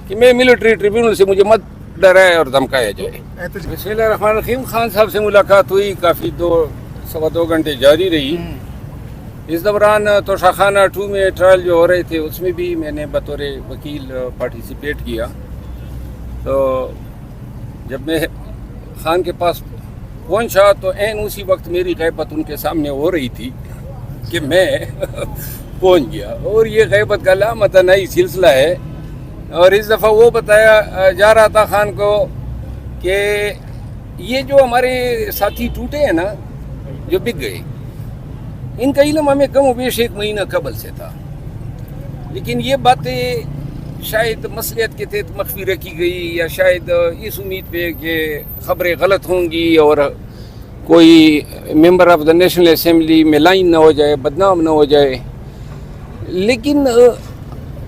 کہ میں military tribunal سے مجھے مت ڈرایا اور دھمکایا جائے. بسم اللہ الرحمن الرحیم. خان صاحب سے ملاقات ہوئی, کافی 2 گھنٹے جاری رہی. اس دوران توشاخانہ 2 میں ٹرائل جو ہو رہے تھے اس میں بھی میں نے بطور وکیل پارٹیسپیٹ کیا. تو جب میں خان کے پاس پہنچا تو عین اسی وقت میری غیبت ان کے سامنے ہو رہی تھی کہ میں پہنچ گیا. اور یہ غیبت کا لامتناہی سلسلہ ہے. اور اس دفعہ وہ بتایا جا رہا تھا خان کو کہ یہ جو ہمارے ساتھی ٹوٹے ہیں نا, جو بک گئے, ان کا علم ہمیں کم و بیش 1 مہینہ قبل سے تھا. لیکن یہ باتیں شاید مصلحت کے تحت مخفی رکھی گئی, یا شاید اس امید پہ کہ خبریں غلط ہوں گی اور کوئی member of the national assembly میں لائن نہ ہو جائے, بدنام نہ ہو جائے. لیکن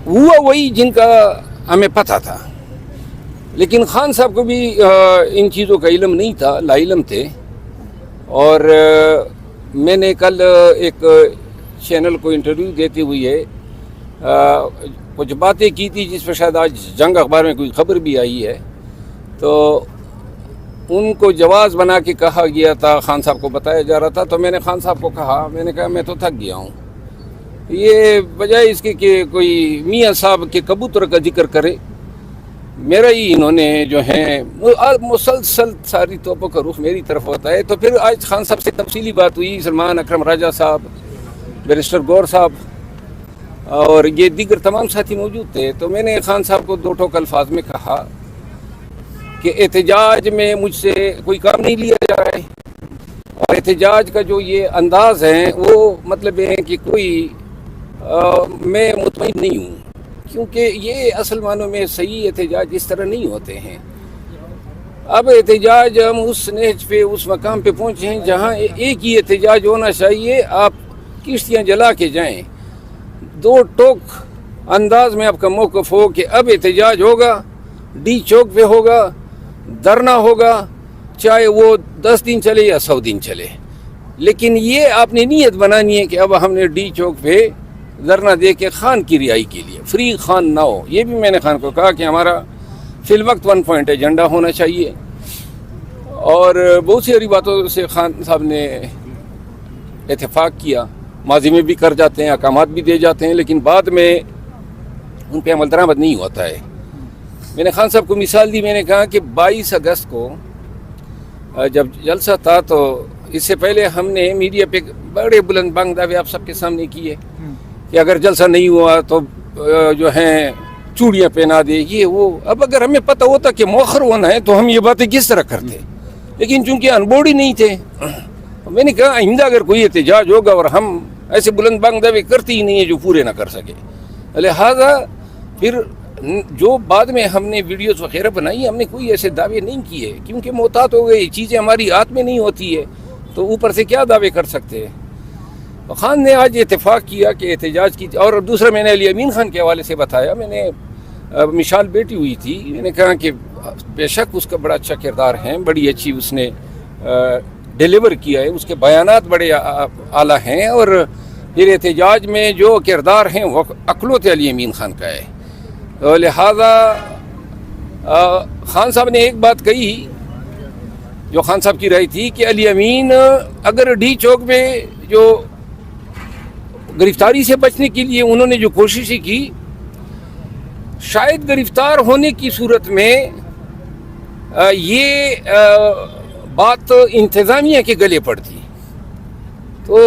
ہوا وہی جن کا ہمیں پتہ تھا. لیکن خان صاحب کو بھی ان چیزوں کا علم نہیں تھا, لا علم تھے. اور میں نے کل ایک چینل کو انٹرویو دیتے ہوئے کچھ باتیں کی تھی جس پہ شاید آج جنگ اخبار میں کوئی خبر بھی آئی ہے. تو ان کو جواز بنا کے کہا گیا تھا, خان صاحب کو بتایا جا رہا تھا. تو میں نے خان صاحب کو کہا, میں نے کہا میں تو تھک گیا ہوں, یہ بجائے اس کے کہ کوئی میاں صاحب کے کبوتر کا ذکر کرے, میرا ہی انہوں نے جو ہیں مسلسل ساری توپوں کا رخ میری طرف ہوتا ہے. تو پھر آج خان صاحب سے تفصیلی بات ہوئی, سلمان اکرم راجہ صاحب, بیرسٹر گور صاحب اور یہ دیگر تمام ساتھی موجود تھے. تو میں نے خان صاحب کو 2 ٹوک الفاظ میں کہا کہ احتجاج میں مجھ سے کوئی کام نہیں لیا جا رہا ہے, اور احتجاج کا جو یہ انداز ہے وہ مطلب ہے کہ کوئی میں مطمئن نہیں ہوں, کیونکہ یہ اصل معنوں میں صحیح احتجاج اس طرح نہیں ہوتے ہیں. اب احتجاج ہم اس نہج پہ, اس مقام پہ پہنچے ہیں جہاں ایک ہی احتجاج ہونا چاہیے. آپ کشتیاں جلا کے جائیں, 2 ٹوک انداز میں آپ کا موقف ہو کہ اب احتجاج ہوگا, ڈی چوک پہ ہوگا, دھرنا ہوگا, چاہے وہ 10 دن چلے یا 100 دن چلے. لیکن یہ آپ نے نیت بنانی ہے کہ اب ہم نے ڈی چوک پہ دھرنا دے کے خان کی رہائی کے لیے, فری خان نہ ہو. یہ بھی میں نے خان کو کہا کہ ہمارا فی الوقت 1 پوائنٹ ایجنڈا ہونا چاہیے. اور بہت سی باتوں سے خان صاحب نے اتفاق کیا. ماضی میں بھی کر جاتے ہیں, احکامات بھی دے جاتے ہیں, لیکن بعد میں ان پہ عمل درآمد نہیں ہوتا ہے. میں نے خان صاحب کو مثال دی, میں نے کہا کہ 22 اگست کو جب جلسہ تھا تو اس سے پہلے ہم نے میڈیا پہ بڑے بلند بانگ دعوے آپ سب کے سامنے کیے کہ اگر جلسہ نہیں ہوا تو جو ہیں چوڑیاں پہنا دے, یہ وہ. اب اگر ہمیں پتہ ہوتا کہ مؤخر ہونا ہے تو ہم یہ باتیں کس طرح کرتے, لیکن چونکہ ان بورڈ ہی نہیں تھے. میں نے کہا آئندہ اگر کوئی احتجاج ہوگا اور ہم ایسے بلند بانگ دعوے کرتے ہی نہیں ہیں جو پورے نہ کر سکے, لہذا پھر جو بعد میں ہم نے ویڈیوز وغیرہ بنائی, ہم نے کوئی ایسے دعوے نہیں کیے, کیونکہ محتاط ہو گئے, چیزیں ہماری ہاتھ میں نہیں ہوتی ہے تو اوپر سے کیا دعوے کر سکتے ہیں. خان نے آج اتفاق کیا کہ احتجاج کی. اور دوسرا میں نے علی امین خان کے حوالے سے بتایا, میں نے مشال بیٹی ہوئی تھی, میں نے کہا کہ بے شک اس کا بڑا اچھا کردار ہے, بڑی اچھی اس نے ڈیلیور کیا ہے, اس کے بیانات بڑے اعلیٰ ہیں, اور پھر احتجاج میں جو کردار ہیں وہ اکلوت علی امین خان کا ہے. لہذا خان صاحب نے ایک بات کہی جو خان صاحب کی رائے تھی کہ علی امین اگر ڈی چوک میں جو گرفتاری سے بچنے کے لیے انہوں نے جو کوششیں کی, شاید گرفتار ہونے کی صورت میں یہ بات انتظامیہ کے گلے پڑتی. تو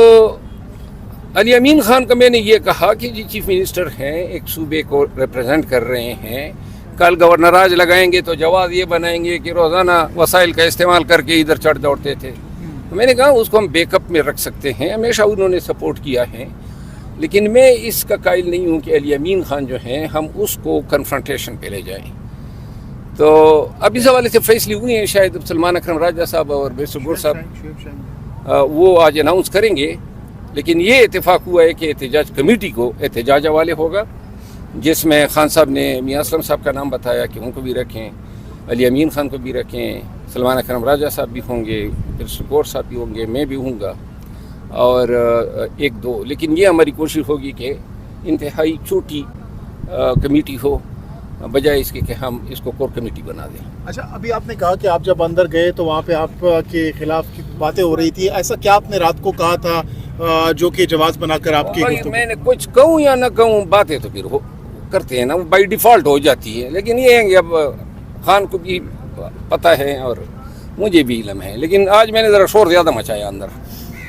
علی امین خان کا میں نے یہ کہا کہ جی چیف منسٹر ہیں, ایک صوبے کو ریپرزینٹ کر رہے ہیں, کل گورنر راج لگائیں گے تو جواز یہ بنائیں گے کہ روزانہ وسائل کا استعمال کر کے ادھر چڑھ دوڑتے تھے. میں نے کہا اس کو ہم بیک اپ میں رکھ سکتے ہیں, ہمیشہ انہوں نے سپورٹ کیا ہے, لیکن میں اس کا قائل نہیں ہوں کہ علی امین خان جو ہیں ہم اس کو کنفرنٹیشن پہ لے جائیں. تو اب اس حوالے سے فیصلے ہوئے ہیں, شاید سلمان اکرم راجہ صاحب اور بیرسٹر گور صاحب وہ آج اناؤنس کریں گے. لیکن یہ اتفاق ہوا ہے کہ احتجاج کمیٹی کو احتجاج حوالے ہوگا, جس میں خان صاحب نے میاں اسلم صاحب کا نام بتایا کہ ان کو بھی رکھیں, علی امین خان کو بھی رکھیں, سلمان اکرم راجہ صاحب بھی ہوں گے, بیرسٹر گور صاحب بھی ہوں گے, میں بھی ہوں گا, اور 1-2. لیکن یہ ہماری کوشش ہوگی کہ انتہائی چھوٹی کمیٹی ہو بجائے اس کے ہم اس کو کور کمیٹی بنا دیں. اچھا ابھی آپ نے کہا کہ آپ جب اندر گئے تو وہاں پہ آپ کے خلاف باتیں ہو رہی تھی, ایسا کیا آپ نے رات کو کہا تھا جو کہ جواز بنا کر آپ کی گفتگو؟ میں نے کچھ کہوں یا نہ کہوں, باتیں تو پھر کرتے ہیں نا, وہ بائی ڈیفالٹ ہو جاتی ہے. لیکن یہ ہے کہ اب خان کو بھی پتہ ہے اور مجھے بھی علم ہے, لیکن آج میں نے ذرا شور زیادہ مچایا اندر.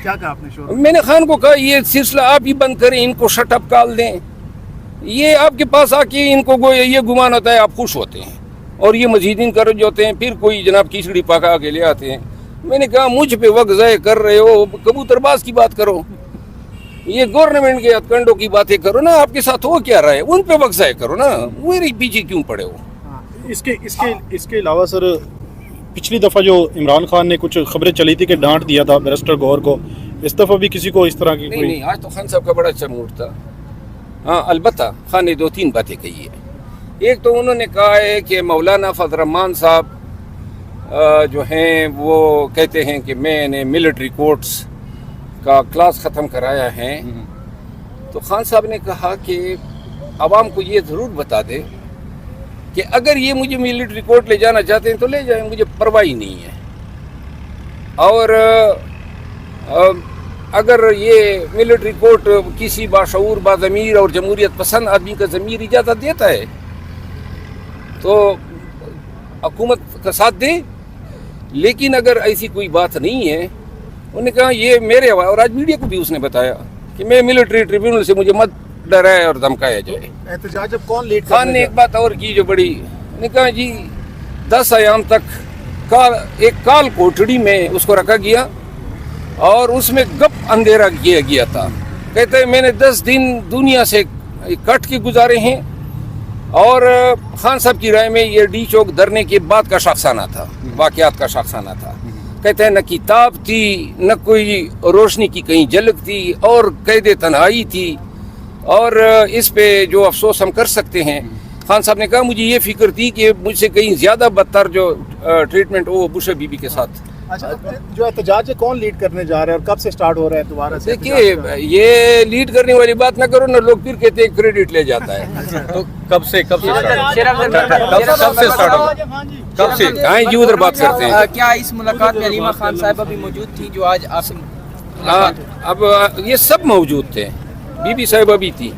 کیا کہا آپ نے شور؟ میں نے خان کو کہا یہ سلسلہ آپ ہی بند کریں, ان کو شٹ اپ کال دیں. یہ آپ کے پاس آ کے ان کو یہ گمان ہوتا ہے آپ خوش ہوتے ہیں, اور یہ مزیدین کر جو ہوتے ہیں, پھر کوئی جناب کیچڑی پکا کے لے آتے ہیں. میں نے کہا مجھ پہ وقت ضائع کر رہے ہو, کبوتر باز کی بات کرو, یہ گورنمنٹ کے ہتھکنڈوں کی باتیں کرو نا. آپ کے ساتھ ہو کیا رہا ہے, ان پہ وقت ضائع کرو نا, میرے پیچھے کیوں پڑے ہو. اس کے علاوہ سر, پچھلی دفعہ جو عمران خان نے کچھ خبریں چلی تھی کہ ڈانٹ دیا تھا بیرسٹر گور کو, اس دفعہ بھی کسی کو اس طرح کی کوئی؟ نہیں, آج تو خان صاحب کا بڑا اچھا موڈ تھا. ہاں البتہ خان نے 2-3 باتیں کہی ہے. ایک تو انہوں نے کہا ہے کہ مولانا فضل الرحمان صاحب جو ہیں وہ کہتے ہیں کہ میں نے ملٹری کورٹس کا کلاس ختم کرایا ہے. تو خان صاحب نے کہا کہ عوام کو یہ ضرور بتا دے کہ اگر یہ مجھے ملٹری کورٹ لے جانا چاہتے ہیں تو لے جائیں, مجھے پرواہ ہی نہیں ہے. اور اگر یہ ملٹری کورٹ کسی باشعور باضمیر اور جمہوریت پسند آدمی کا ضمیر اجازت دیتا ہے تو حکومت کا ساتھ دیں. لیکن اگر ایسی کوئی بات نہیں ہے, انہوں نے کہا یہ میرے حوالے, اور آج میڈیا کو بھی اس نے بتایا کہ میں ملٹری ٹریبیونل سے مجھے مت ڈرائے اور دھمکایا جائے. احتجاج اب کون لیڈ؟ خان نے ایک بات اور کی جو بڑی, نے کہا جی 10 ایام تک ایک کال کوٹڑی میں اس کو رکھا گیا اور اس میں گپ اندھیرا کیا گیا تھا. کہتے ہیں میں نے 10 دن دنیا سے کٹ کے گزارے ہیں, اور خان صاحب کی رائے میں یہ ڈی چوک دھرنے کے بعد کا شخصانہ تھا, واقعات کا شخصانہ تھا. کہتے ہیں نہ کتاب تھی, نہ کوئی روشنی کی کہیں جھلک تھی, اور قید تنہائی تھی, اور اس پہ جو افسوس ہم کر سکتے ہیں. خان صاحب نے کہا مجھے یہ فکر تھی کہ مجھ سے کہیں زیادہ بدتر جو ٹریٹمنٹ ہو بشر بی بی کے ساتھ. اچھا جو احتجاج ہے کون لیڈ کرنے جا رہا ہے اور کب سے سٹارٹ ہو رہا ہے دوبارہ سے؟ دیکھیے یہ لیڈ کرنے والی بات نہ کرو نا, لوگ پھر کہتے ہیں کریڈٹ لے جاتا ہے. تو کب سے کہیں جی ادھر بات کرتے ہیں. کیا اس ملاقات میں علیمہ خان صاحبہ بھی موجود تھی جو آج آپ سے؟ اب یہ سب موجود تھے, بی بی صاحبہ بھی تھی.